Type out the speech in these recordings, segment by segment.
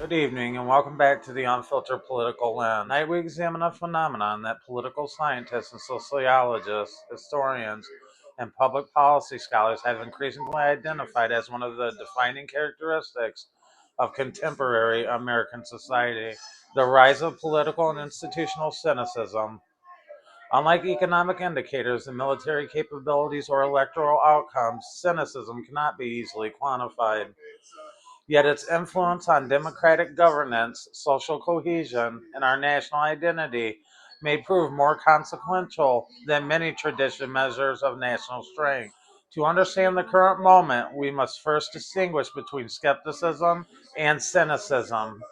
Good evening, and welcome back to the Unfiltered Political Lens. Tonight we examine a phenomenon that political scientists and sociologists, historians, and public policy scholars have increasingly identified as one of the defining characteristics of contemporary American society: the rise of political and institutional cynicism. Unlike economic indicators and military capabilities or electoral outcomes, cynicism cannot be easily quantified. Yet its influence on democratic governance, social cohesion, and our national identity may prove more consequential than many traditional measures of national strength. To understand the current moment, we must first distinguish between skepticism and cynicism.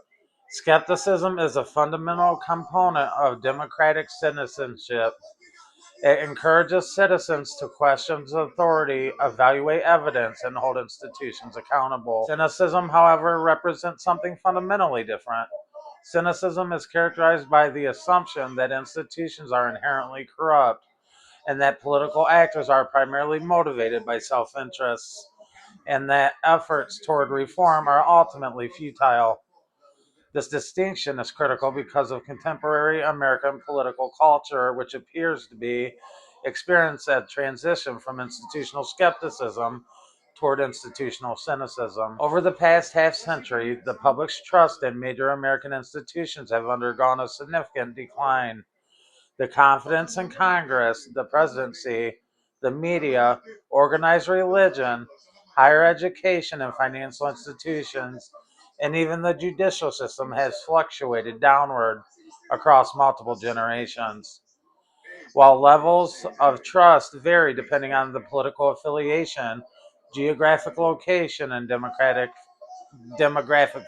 Skepticism is a fundamental component of democratic citizenship. It encourages citizens to question authority, evaluate evidence, and hold institutions accountable. Cynicism, however, represents something fundamentally different. Cynicism is characterized by the assumption that institutions are inherently corrupt and that political actors are primarily motivated by self interests, and that efforts toward reform are ultimately futile. This distinction is critical because of contemporary American political culture, which appears to be experiencing a transition from institutional skepticism toward institutional cynicism. Over the past half century, the public's trust in major American institutions have undergone a significant decline. The confidence in Congress, the presidency, the media, organized religion, higher education and financial institutions, and even the judicial system has fluctuated downward across multiple generations. While levels of trust vary depending on the political affiliation, geographic location, and demographic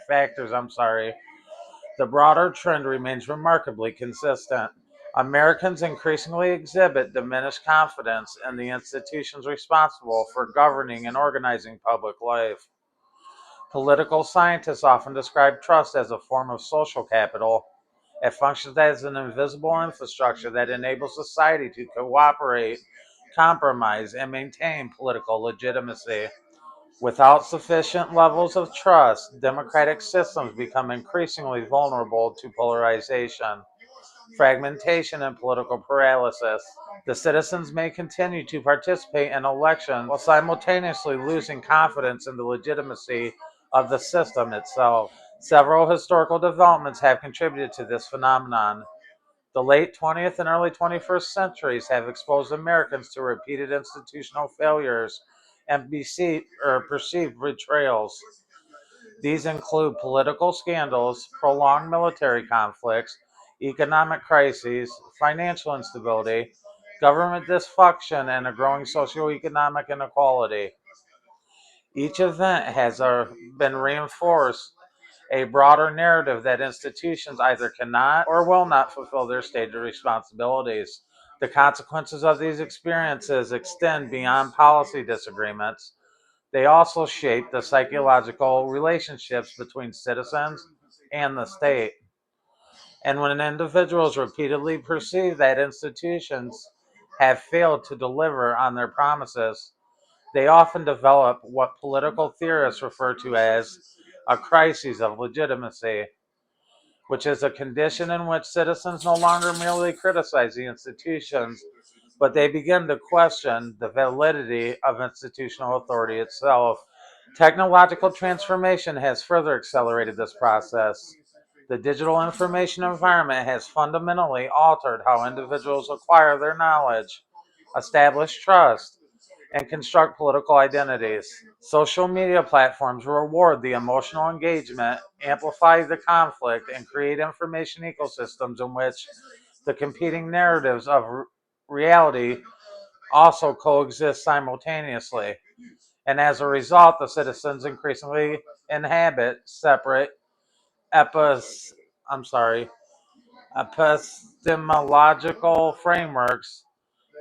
factors, the broader trend remains remarkably consistent. Americans increasingly exhibit diminished confidence in the institutions responsible for governing and organizing public life. Political scientists often describe trust as a form of social capital. It functions as an invisible infrastructure that enables society to cooperate, compromise, and maintain political legitimacy. Without sufficient levels of trust, democratic systems become increasingly vulnerable to polarization, fragmentation, and political paralysis. The citizens may continue to participate in elections while simultaneously losing confidence in the legitimacy of the system itself. Several historical developments have contributed to this phenomenon. The late 20th and early 21st centuries have exposed Americans to repeated institutional failures and perceived betrayals. These include political scandals, prolonged military conflicts, economic crises, financial instability, government dysfunction, and a growing socioeconomic inequality. Each event has been reinforced a broader narrative that institutions either cannot or will not fulfill their stated responsibilities. The consequences of these experiences extend beyond policy disagreements. They also shape the psychological relationships between citizens and the state. And when individuals repeatedly perceive that institutions have failed to deliver on their promises, they often develop what political theorists refer to as a crisis of legitimacy, which is a condition in which citizens no longer merely criticize the institutions, but they begin to question the validity of institutional authority itself. Technological transformation has further accelerated this process. The digital information environment has fundamentally altered how individuals acquire their knowledge, establish trust, and construct political identities. Social media platforms reward the emotional engagement, amplify the conflict, and create information ecosystems in which the competing narratives of reality also coexist simultaneously. And as a result, the citizens increasingly inhabit separate epis, I'm sorry, epistemological frameworks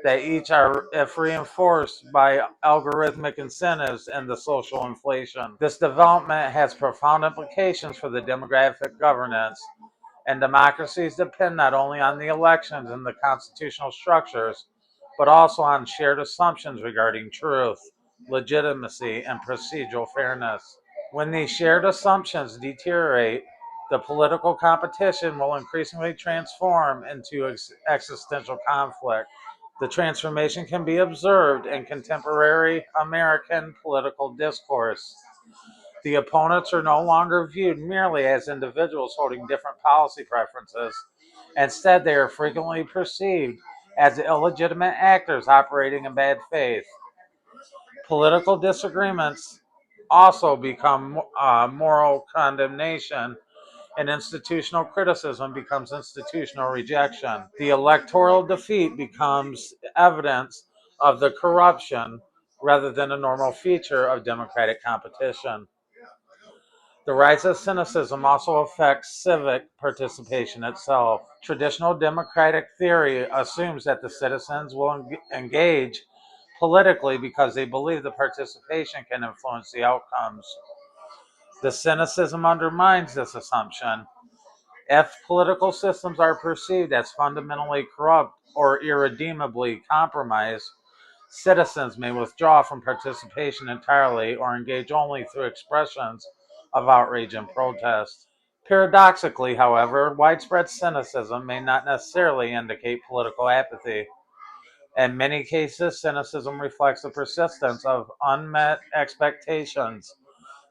that each are if reinforced by algorithmic incentives and the social inflation. This development has profound implications for the demographic governance, and democracies depend not only on the elections and the constitutional structures, but also on shared assumptions regarding truth, legitimacy, and procedural fairness. When these shared assumptions deteriorate, The political competition will increasingly transform into existential conflict. The transformation can be observed in contemporary American political discourse. The opponents are no longer viewed merely as individuals holding different policy preferences. Instead, they are frequently perceived as illegitimate actors operating in bad faith. Political disagreements also become moral condemnation, and institutional criticism becomes institutional rejection. The electoral defeat becomes evidence of the corruption rather than a normal feature of democratic competition. The rise of cynicism also affects civic participation itself. Traditional democratic theory assumes that the citizens will engage politically because they believe the participation can influence the outcomes. The cynicism undermines this assumption. If political systems are perceived as fundamentally corrupt or irredeemably compromised, citizens may withdraw from participation entirely or engage only through expressions of outrage and protest. Paradoxically, however, widespread cynicism may not necessarily indicate political apathy. In many cases, cynicism reflects the persistence of unmet expectations.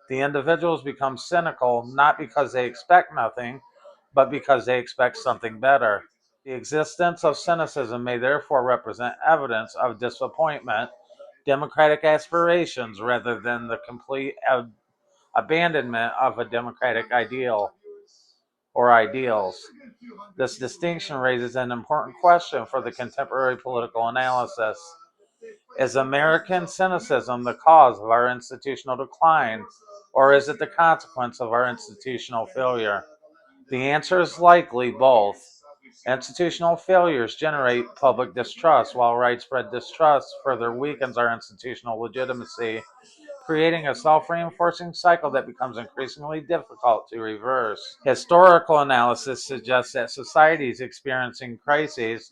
The individuals become cynical not because they expect nothing, but because they expect something better. The existence of cynicism may therefore represent evidence of disappointment, democratic aspirations, rather than the complete abandonment of a democratic ideal or ideals. This distinction raises an important question for the contemporary political analysis. Is American cynicism the cause of our institutional decline, or is it the consequence of our institutional failure? The answer is likely both. Institutional failures generate public distrust, while widespread distrust further weakens our institutional legitimacy, creating a self reinforcing cycle that becomes increasingly difficult to reverse. Historical analysis suggests that societies experiencing crises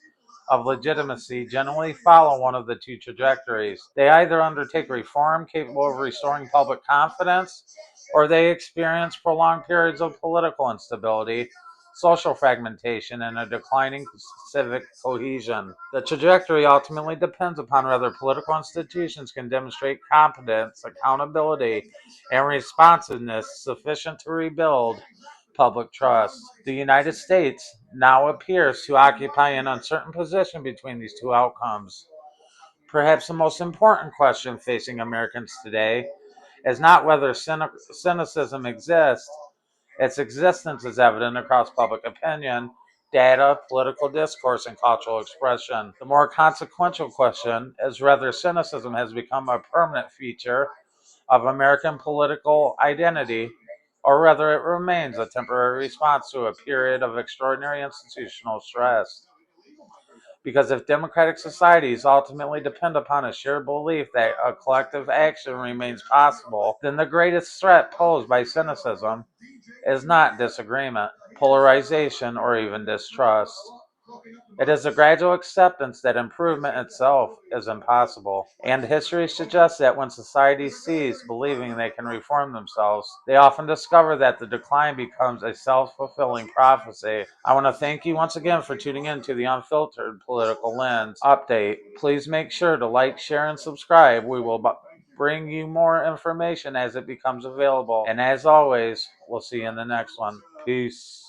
of legitimacy generally follow one of the two trajectories. They either undertake reform capable of restoring public confidence, or they experience prolonged periods of political instability, social fragmentation, and a declining civic cohesion. The trajectory ultimately depends upon whether political institutions can demonstrate competence, accountability, and responsiveness sufficient to rebuild public trust. The United States now appears to occupy an uncertain position between these two outcomes. Perhaps the most important question facing Americans today is not whether cynicism exists. Its existence is evident across public opinion, data, political discourse, and cultural expression. The more consequential question is whether cynicism has become a permanent feature of American political identity, or whether it remains a temporary response to a period of extraordinary institutional stress. Because if democratic societies ultimately depend upon a shared belief that a collective action remains possible, then the greatest threat posed by cynicism is not disagreement, polarization, or even distrust. It is a gradual acceptance that improvement itself is impossible. And history suggests that when societies cease believing they can reform themselves, they often discover that the decline becomes a self fulfilling prophecy. I want to thank you once again for tuning in to the Unfiltered Political Lens update. Please make sure to like, share, and subscribe. We will bring you more information as it becomes available. And as always, we'll see you in the next one. Peace.